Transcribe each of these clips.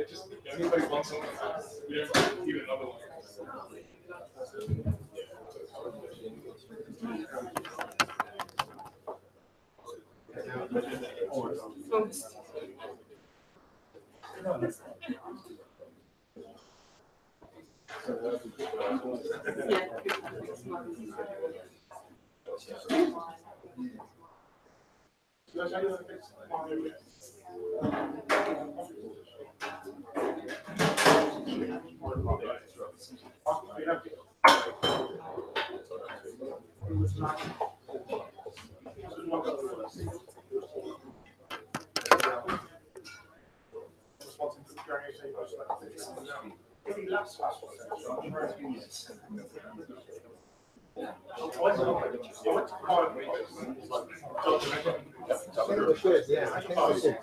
just if anybody wants something, we don't even another one. Yeah, I think we should.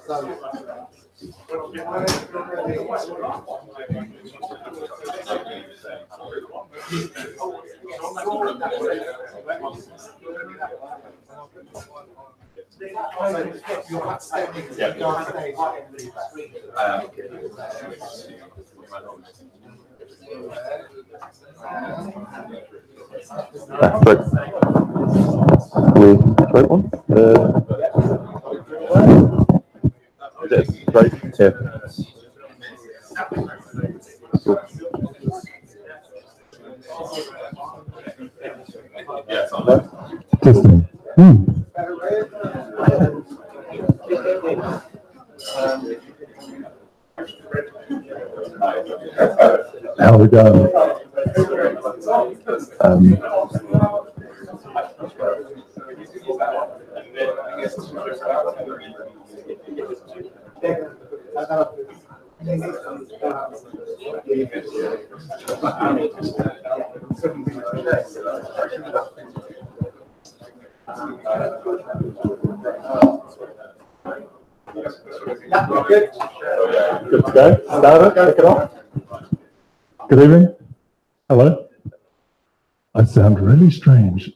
Right one? Right, yeah. Testing. How are we going? Good to go. Start it. Kick it off. Good evening. Hello. I sound really strange.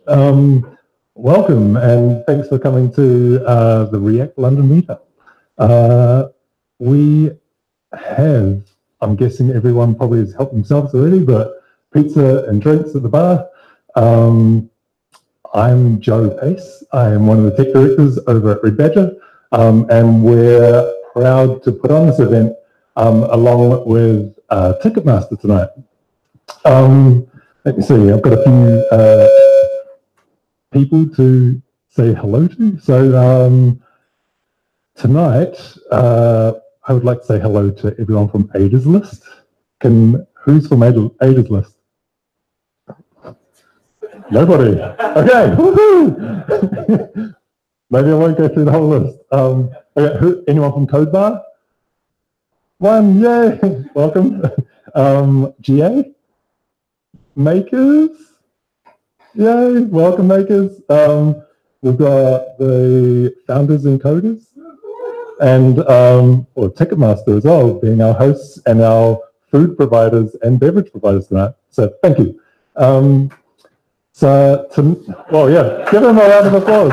Welcome and thanks for coming to the React London meetup. We have, I'm guessing everyone probably has helped themselves already, but pizza and drinks at the bar. I'm Joe Pace. I am one of the tech directors over at Red Badger, and we're proud to put on this event along with Ticketmaster tonight. Let me see, I've got a few people to say hello to. So tonight, I would like to say hello to everyone from Ada's List. Who's from Ada's List? Nobody. Okay, woohoo! Maybe I won't go through the whole list. Okay, anyone from Code Bar? One, yay! Welcome. GA? Makers? Yay! Welcome, Makers. We've got the founders and coders, and or Ticketmaster as well, being our hosts and our food providers and beverage providers tonight. So thank you. Well, yeah, give them a round of applause.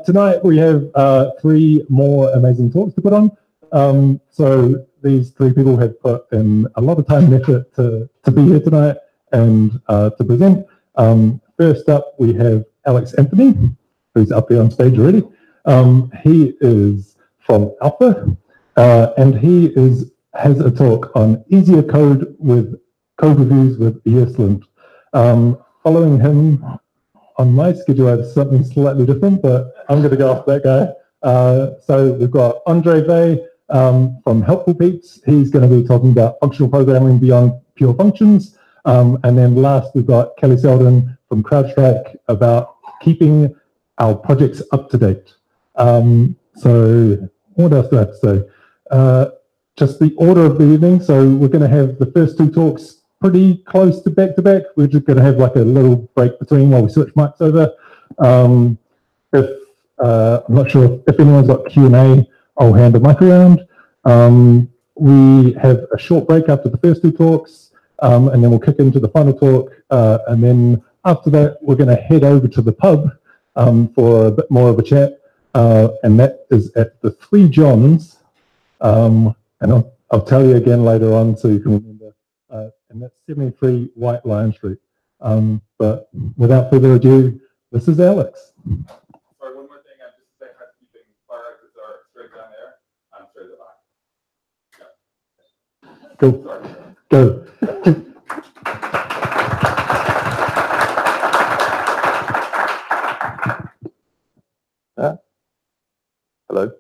Tonight we have 3 more amazing talks to put on. So these 3 people have put in a lot of time and effort to be here tonight and to present. First up, we have Alex Anthony, who's up here on stage already. He is from Alpha, and he has a talk on easier code reviews with ESLint. Following him on my schedule, I have something slightly different, but I'm going to go off that guy. So we've got Andre Vey from Helpful Peeps. He's going to be talking about functional programming beyond pure functions. And then last, we've got Kelly Selden from CrowdStrike about keeping our projects up to date. So what else do I have to say? Just the order of the evening. So we're going to have the first 2 talks pretty close to back. We're just going to have like a little break between while we switch mics over. I'm not sure if anyone's got Q&A, I'll hand the mic around. We have a short break after the first 2 talks, and then we'll kick into the final talk. And then after that, we're going to head over to the pub for a bit more of a chat. and that is at the Three Johns, and I'll tell you again later on so you can remember, and that's 73 White Lion Street. But without further ado, this is Alex. Sorry, one more thing. I'm just saying housekeeping. Fire exits are straight down there and straight at the back. Yeah. Cool. Sorry. Go. Hello.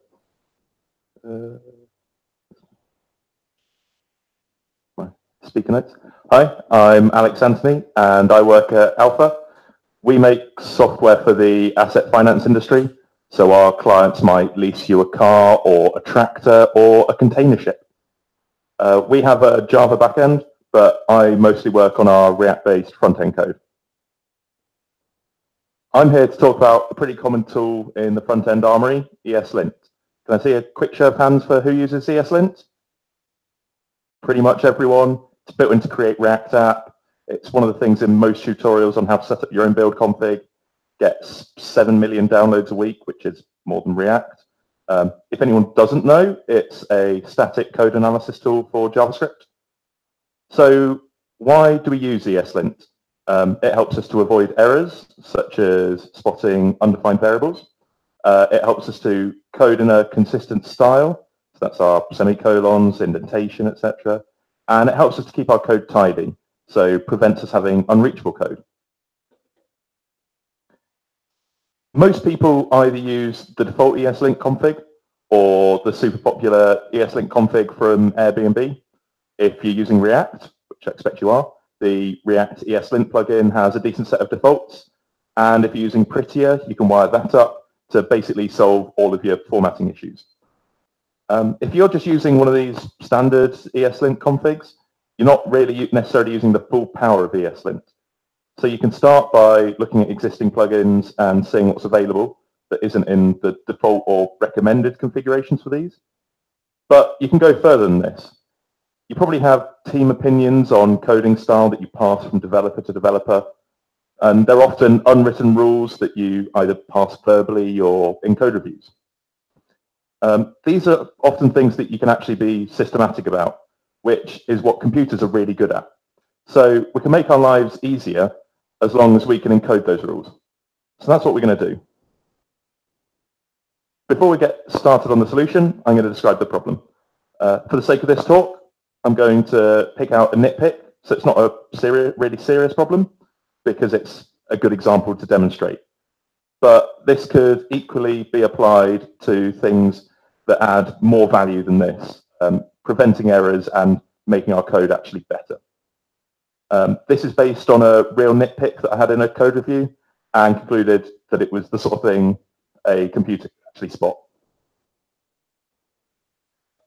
My speaker notes. Hi, I'm Alex Anthony, and I work at Alpha. We make software for the asset finance industry, so our clients might lease you a car or a tractor or a container ship. We have a Java backend, but I mostly work on our React-based front-end code. I'm here to talk about a pretty common tool in the front-end armory, ESLint. Can I see a quick show of hands for who uses ESLint? Pretty much everyone. It's built in to create React app. It's one of the things in most tutorials on how to set up your own build config. Gets 7 million downloads a week, which is more than React. If anyone doesn't know, it's a static code analysis tool for JavaScript. So why do we use ESLint? It helps us to avoid errors, such as spotting undefined variables. It helps us to code in a consistent style. So that's our semicolons, indentation, etc. And it helps us to keep our code tidy, so prevents us having unreachable code. Most people either use the default ESLint config or the super popular ESLint config from Airbnb. If you're using React, which I expect you are, the React ESLint plugin has a decent set of defaults. And if you're using Prettier, you can wire that up to basically solve all of your formatting issues. If you're just using one of these standard ESLint configs, you're not really necessarily using the full power of ESLint. So you can start by looking at existing plugins and seeing what's available that isn't in the default or recommended configurations for these. But you can go further than this. You probably have team opinions on coding style that you pass from developer to developer. And they're often unwritten rules that you either pass verbally or in code reviews. These are often things that you can actually be systematic about, which is what computers are really good at. So we can make our lives easier as long as we can encode those rules. So that's what we're going to do. Before we get started on the solution, I'm going to describe the problem. For the sake of this talk, I'm going to pick out a nitpick, so it's not a really serious problem, because it's a good example to demonstrate. But this could equally be applied to things that add more value than this, preventing errors and making our code actually better. This is based on a real nitpick that I had in a code review and concluded that it was the sort of thing a computer could actually spot.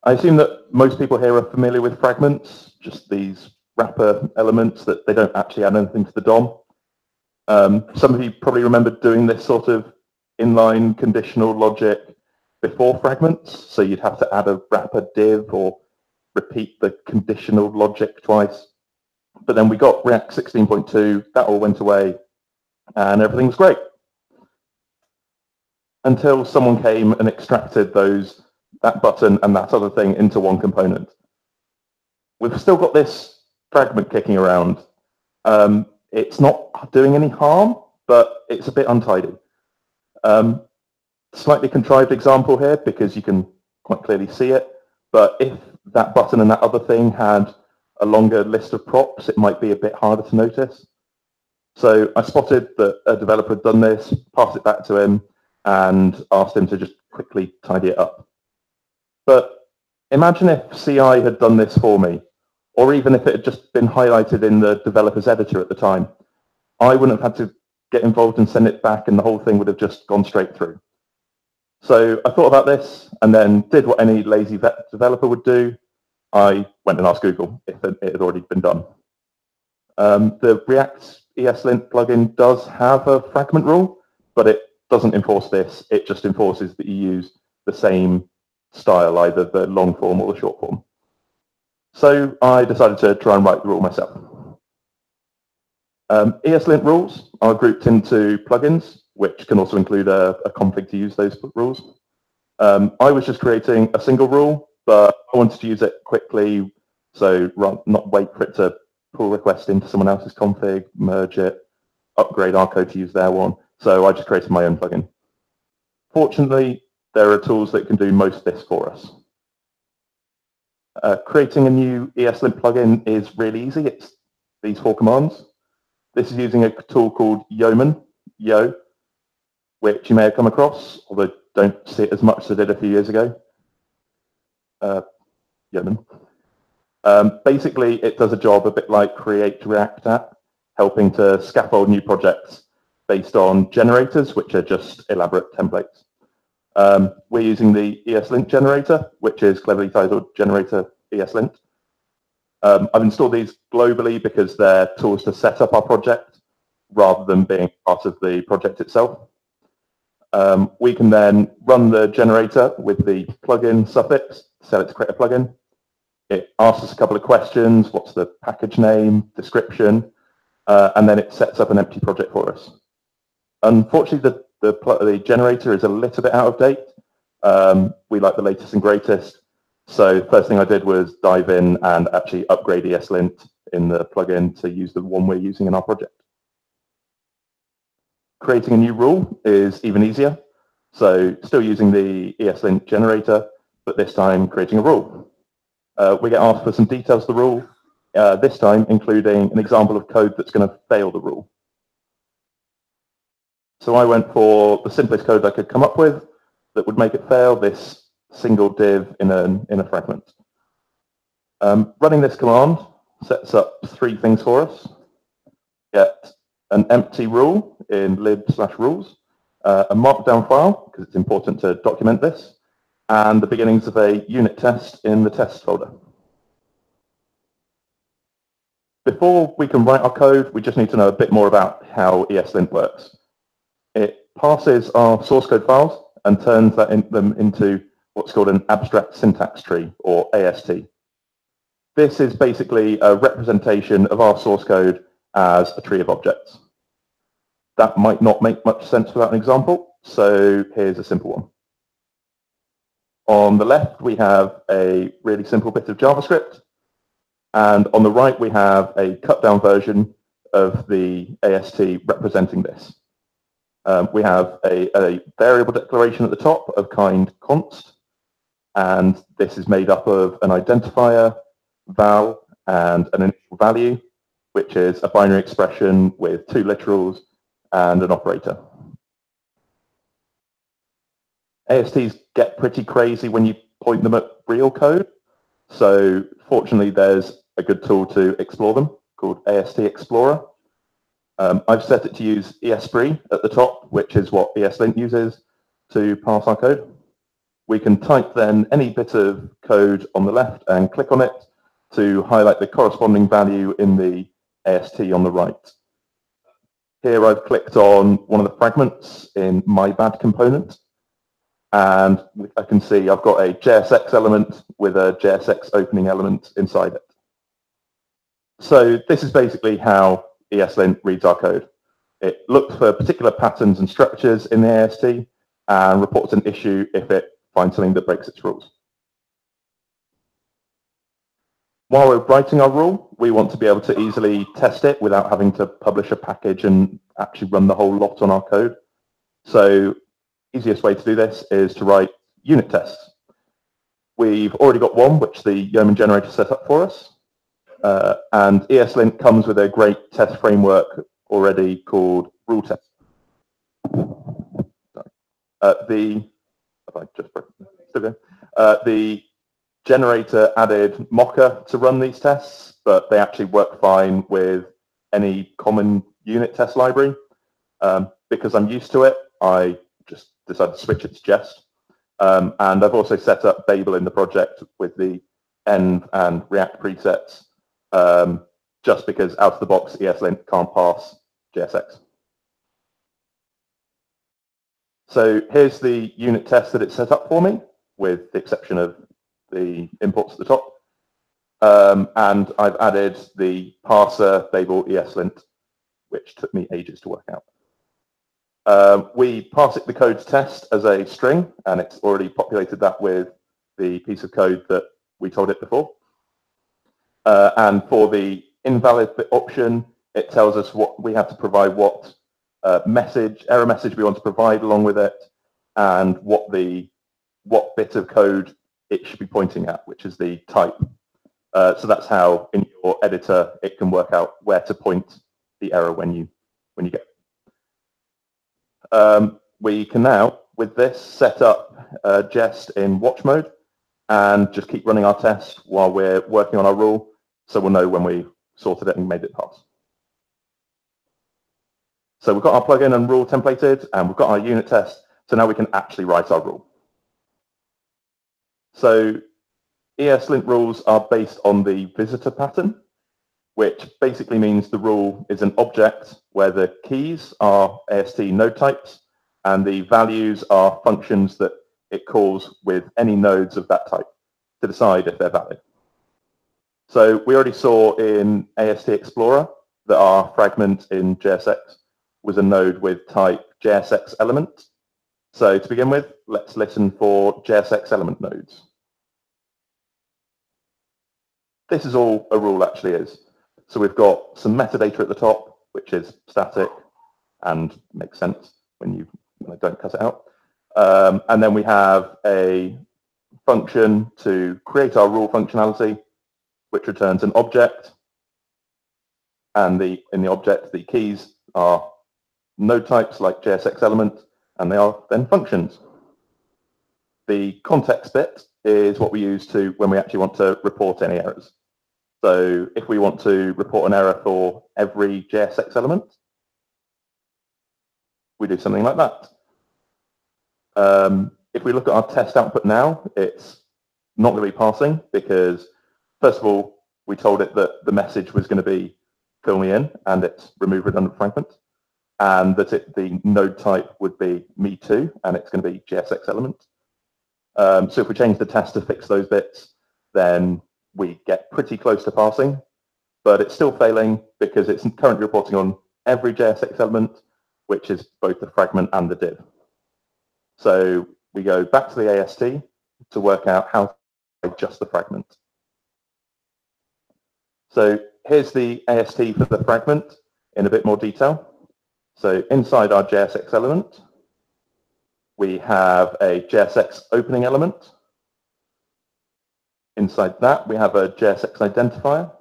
I assume that most people here are familiar with fragments, just these wrapper elements that they don't actually add anything to the DOM. Some of you probably remember doing this sort of inline conditional logic before fragments, so you'd have to add a wrapper div or repeat the conditional logic twice. But then we got React 16.2, that all went away, and everything was great. Until someone came and extracted that button and that other thing into one component. We've still got this fragment kicking around. It's not doing any harm, but it's a bit untidy. Slightly contrived example here because you can quite clearly see it, but if that button and that other thing had a longer list of props, it might be a bit harder to notice. So I spotted that a developer had done this, passed it back to him, and asked him to just quickly tidy it up. But imagine if CI had done this for me, or even if it had just been highlighted in the developer's editor at the time. I wouldn't have had to get involved and send it back, and the whole thing would have just gone straight through. So I thought about this, and then did what any lazy developer would do. I went and asked Google if it had already been done. The React ESLint plugin does have a fragment rule, but it doesn't enforce this. It just enforces that you use the same style, either the long form or the short form. So I decided to try and write the rule myself. ESLint rules are grouped into plugins, which can also include a config to use those rules. I was just creating a single rule, but I wanted to use it quickly, so not wait for it to pull request into someone else's config, merge it, upgrade our code to use their one. So I just created my own plugin. Fortunately, there are tools that can do most of this for us. Creating a new ESLint plugin is really easy. It's these 4 commands. This is using a tool called Yeoman, which you may have come across, although don't see it as much as I did a few years ago. Yeoman. Basically, it does a job a bit like Create React app, helping to scaffold new projects based on generators, which are just elaborate templates. We're using the ESLint generator, which is cleverly titled Generator ESLint. I've installed these globally because they're tools to set up our project rather than being part of the project itself. We can then run the generator with the plugin suffix, set it to create a plugin. It asks us a couple of questions, what's the package name, description, and then it sets up an empty project for us. Unfortunately, the generator is a little bit out of date. We like the latest and greatest. So first thing I did was dive in and actually upgrade ESLint in the plugin to use the one we're using in our project. Creating a new rule is even easier. So still using the ESLint generator, but this time creating a rule. We get asked for some details of the rule, this time including an example of code that's going to fail the rule. So I went for the simplest code I could come up with that would make it fail, this single div in a fragment. Running this command sets up 3 things for us. Get an empty rule in lib/rules, a markdown file, because it's important to document this, and the beginnings of a unit test in the test folder. Before we can write our code, we just need to know a bit more about how ESLint works. It parses our source code files and turns them into what's called an abstract syntax tree, or AST. This is basically a representation of our source code as a tree of objects. That might not make much sense without an example, so here's a simple one. On the left, we have a really simple bit of JavaScript, and on the right, we have a cut-down version of the AST representing this. We have a variable declaration at the top of kind const, and this is made up of an identifier, val, and an initial value, which is a binary expression with 2 literals and an operator. ASTs get pretty crazy when you point them at real code, so fortunately there's a good tool to explore them called AST Explorer. I've set it to use ESFree at the top, which is what ESLint uses to parse our code. We can type then any bit of code on the left and click on it to highlight the corresponding value in the AST on the right. Here I've clicked on one of the fragments in my bad component, and I can see I've got a JSX element with a JSX opening element inside it. So this is basically how ESLint reads our code. It looks for particular patterns and structures in the AST and reports an issue if it finds something that breaks its rules. While we're writing our rule, we want to be able to easily test it without having to publish a package and actually run the whole lot on our code. So easiest way to do this is to write unit tests. We've already got one, which the Yeoman generator set up for us. And ESLint comes with a great test framework already called rule test. The generator added Mocha to run these tests, but they actually work fine with any common unit test library. Because I'm used to it, I just decided to switch it to Jest. And I've also set up Babel in the project with the env and React presets, just because out of the box ESLint can't pass JSX. So here's the unit test that it's set up for me, with the exception of the imports at the top. And I've added the parser Babel ESLint, which took me ages to work out. We pass it the code to test as a string, and it's already populated that with the piece of code that we told it before. And for the invalid option, it tells us what we have to provide, what error message we want to provide along with it, and what bit of code it should be pointing at, which is the type. So that's how in your editor it can work out where to point the error when you get. We can now, with this, set up Jest in watch mode and just keep running our test while we're working on our rule, so we'll know when we sorted it and made it pass. So we've got our plugin and rule templated, and we've got our unit test, so now we can actually write our rule. So ESLint rules are based on the visitor pattern, which basically means the rule is an object where the keys are AST node types, and the values are functions that it calls with any nodes of that type to decide if they're valid. So we already saw in AST Explorer that our fragment in JSX was a node with type JSX element. So to begin with, let's listen for JSX element nodes. This is all a rule actually is. So we've got some metadata at the top, which is static and makes sense when I don't cut it out. And then we have a function to create our rule functionality, which returns an object. And in the object, the keys are node types like JSX element, and they are then functions. The context bit is what we use when we actually want to report any errors. So if we want to report an error for every JSX element, we do something like that. If we look at our test output now, it's not going to be passing because, first of all, we told it that the message was going to be fill me in, and it's remove redundant fragment, and that the node type would be me too, and it's going to be JSX element. So if we change the test to fix those bits, then we get pretty close to passing, but it's still failing because it's currently reporting on every JSX element, which is both the fragment and the div. So we go back to the AST to work out how to adjust the fragment. So here's the AST for the fragment in a bit more detail. So inside our JSX element, we have a JSX opening element. Inside that, we have a JSX identifier,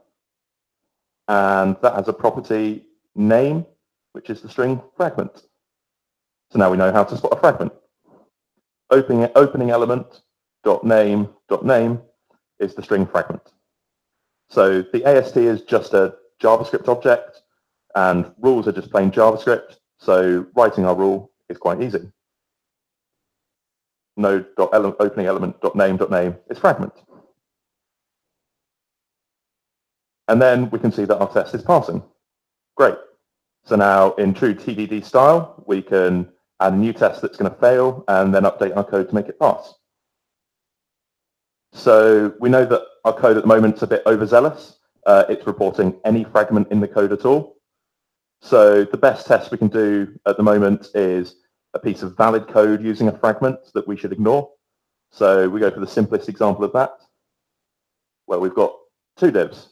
and that has a property name, which is the string fragment. So now we know how to spot a fragment. Opening element .name is the string fragment. So the AST is just a JavaScript object, and rules are just plain JavaScript, so writing our rule is quite easy. Node.opening element.name is fragment. And then we can see that our test is passing. Great. So now in true TDD style, we can add a new test that's going to fail and then update our code to make it pass. So we know that our code at the moment is a bit overzealous. It's reporting any fragment in the code at all. So the best test we can do at the moment is a piece of valid code using a fragment that we should ignore. So we go for the simplest example of that, where we've got two divs.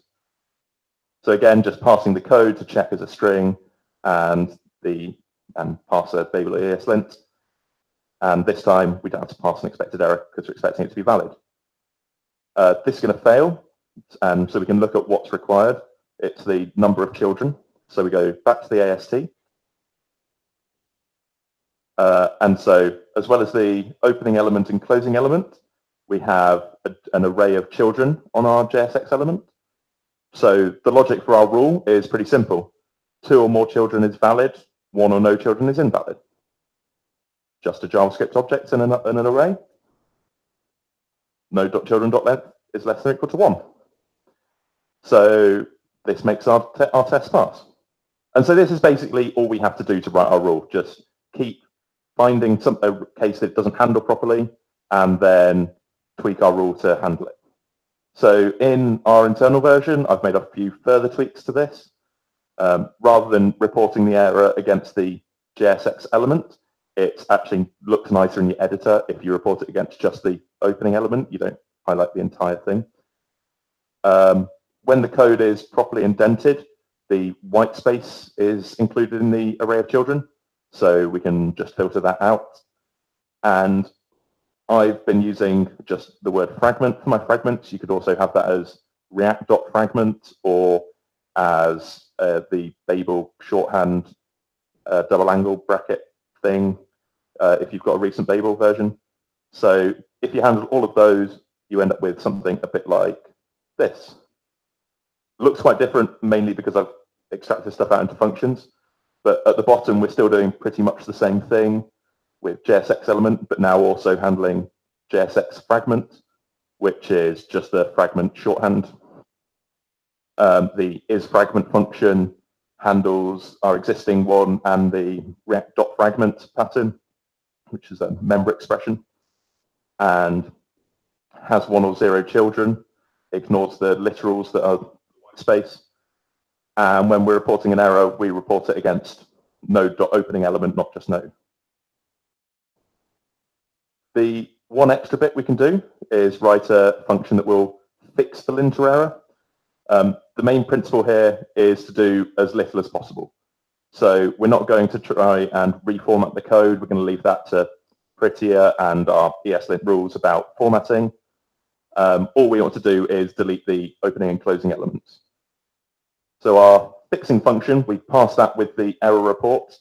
So again, just passing the code to check as a string and pass a Babel ESLint. And this time we don't have to pass an expected error because we're expecting it to be valid. This is going to fail, and so we can look at what's required. It's the number of children. So we go back to the AST. And so as well as the opening element and closing element, we have an array of children on our JSX element. So the logic for our rule is pretty simple. 2 or more children is valid, 1 or no children is invalid. Just a JavaScript object in an array. Node.children.length is less than or equal to 1. So this makes our test pass. And so this is basically all we have to do to write our rule. Just keep finding a case that it doesn't handle properly and then tweak our rule to handle it. So in our internal version, I've made a few further tweaks to this. Rather than reporting the error against the JSX element, it actually looks nicer in your editor if you report it against just the opening element. You don't highlight the entire thing. When the code is properly indented, the white space is included in the array of children, so we can just filter that out. And I've been using just the word fragment for my fragments. You could also have that as react.fragment or as the Babel shorthand double angle bracket thing if you've got a recent Babel version. So if you handle all of those, you end up with something a bit like this. It looks quite different, mainly because I've extracted stuff out into functions, but at the bottom we're still doing pretty much the same thing with JSX element, but now also handling JSX fragment, which is just a fragment shorthand. The isFragment function handles our existing one and the react.fragment pattern, which is a member expression, and has 1 or 0 children, ignores the literals that are white space. And when we're reporting an error, we report it against node.opening element, not just node. The one extra bit we can do is write a function that will fix the linter error. The main principle here is to do as little as possible. So we're not going to try and reformat the code. We're going to leave that to Prettier and our ESLint rules about formatting. All we want to do is delete the opening and closing elements. So our fixing function, we pass that with the error report,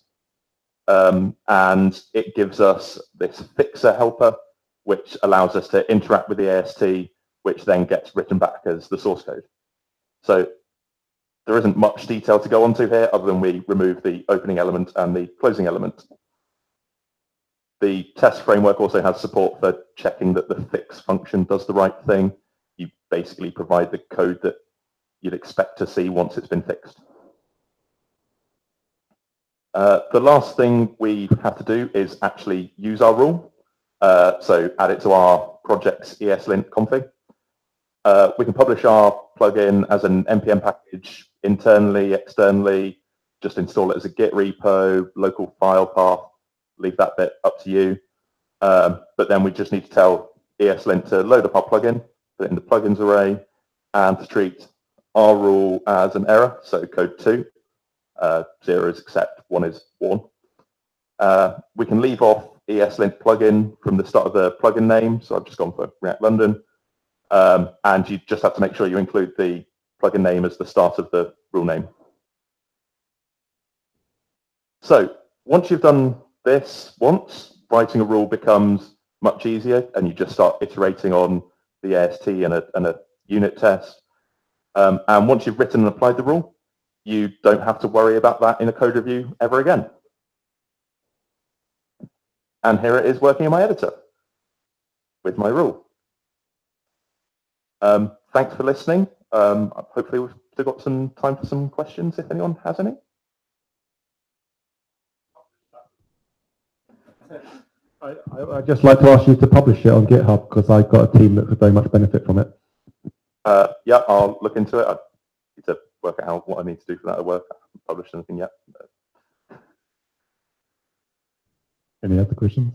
and it gives us this fixer helper, which allows us to interact with the AST, which then gets written back as the source code. So there isn't much detail to go onto here other than we remove the opening element and the closing element. The test framework also has support for checking that the fix function does the right thing. You basically provide the code that you'd expect to see once it's been fixed. The last thing we have to do is actually use our rule. So add it to our project's ESLint config. We can publish our plugin as an NPM package internally, externally, just install it as a Git repo, local file path, leave that bit up to you. But then we just need to tell ESLint to load up our plugin, put it in the plugins array, and to treat our rule as an error, so code 2. 0 is accept, 1 is warn. We can leave off ESLint plugin from the start of the plugin name, so I've just gone for React London. And you just have to make sure you include the plugin name as the start of the rule name. So once you've done this once, writing a rule becomes much easier, and you just start iterating on the AST and a unit test. And once you've written and applied the rule, you don't have to worry about that in a code review ever again. And here it is working in my editor with my rule. Thanks for listening. Hopefully we've still got some time for some questions if anyone has any. I'd just like to ask you to publish it on GitHub because I've got a team that would very much benefit from it. Yeah, I'll look into it. I need to work out what I need to do for that to work. I haven't published anything yet. Any other questions?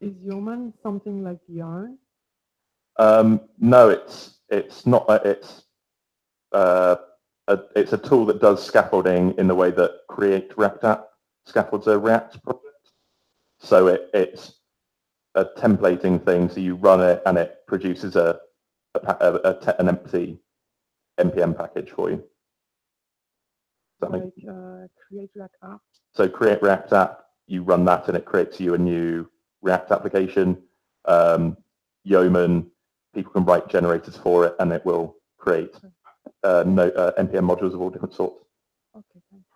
Is Yeoman something like Yarn? No, it's not. It's a tool that does scaffolding in the way that Create React App scaffolds a React project. So it's a templating thing. So you run it and it produces an empty NPM package for you. Like Create React App? So Create React App, you run that and it creates you a new React application. Yeoman, people can write generators for it and it will create NPM modules of all different sorts. Okay, thanks.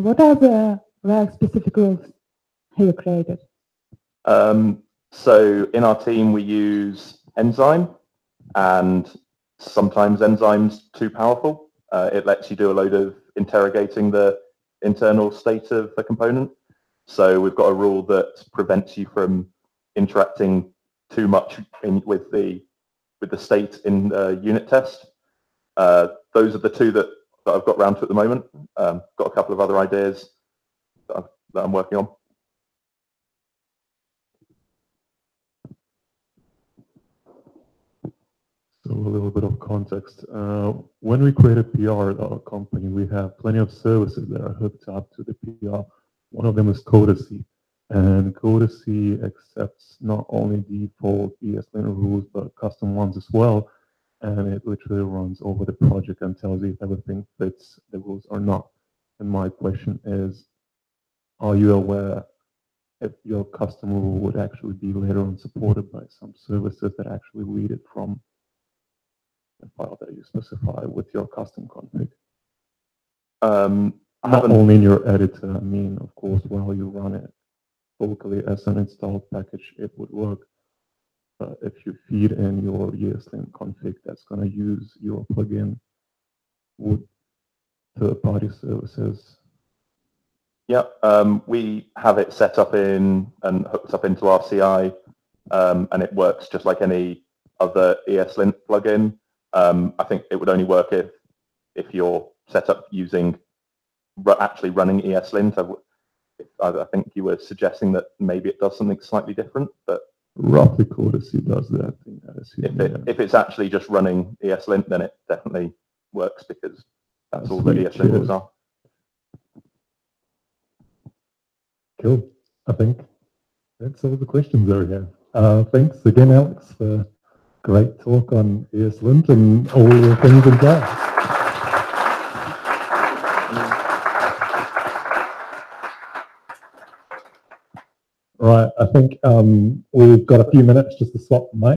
What are the React specific rules you created? So in our team we use Enzyme, and sometimes Enzyme's too powerful. It lets you do a load of interrogating the internal state of the component. So we've got a rule that prevents you from interacting too much with the state in the unit test. Those are the two that I've got round to at the moment. Got a couple of other ideas that I'm working on. So a little bit of context. When we create a PR at our company, we have plenty of services that are hooked up to the PR. One of them is Codacy. And Codacy accepts not only default ESLint rules, but custom ones as well. And it literally runs over the project and tells you if everything fits the rules or not. And my question is, are you aware if your custom rule would actually be later on supported by some services that actually read it from the file that you specify with your custom config? Not only in your editor, I mean, of course, while you run it locally as an installed package, it would work. But if you feed in your ESLint config that's going to use your plugin, would third-party services? Yeah, we have it set up and hooked up into our CI, and it works just like any other ESLint plugin. I think it would only work if you're set up using actually running ESLint. I think you were suggesting that maybe it does something slightly different, but Roughly Codacy does that thing. If it's actually just running ESLint, then it definitely works because that's all that ESLint rules are. Cool. I think that's all the questions that we have. Thanks again, Alex, for great talk on ESLint and all the things involved. Right, I think we've got a few minutes just to swap the mic.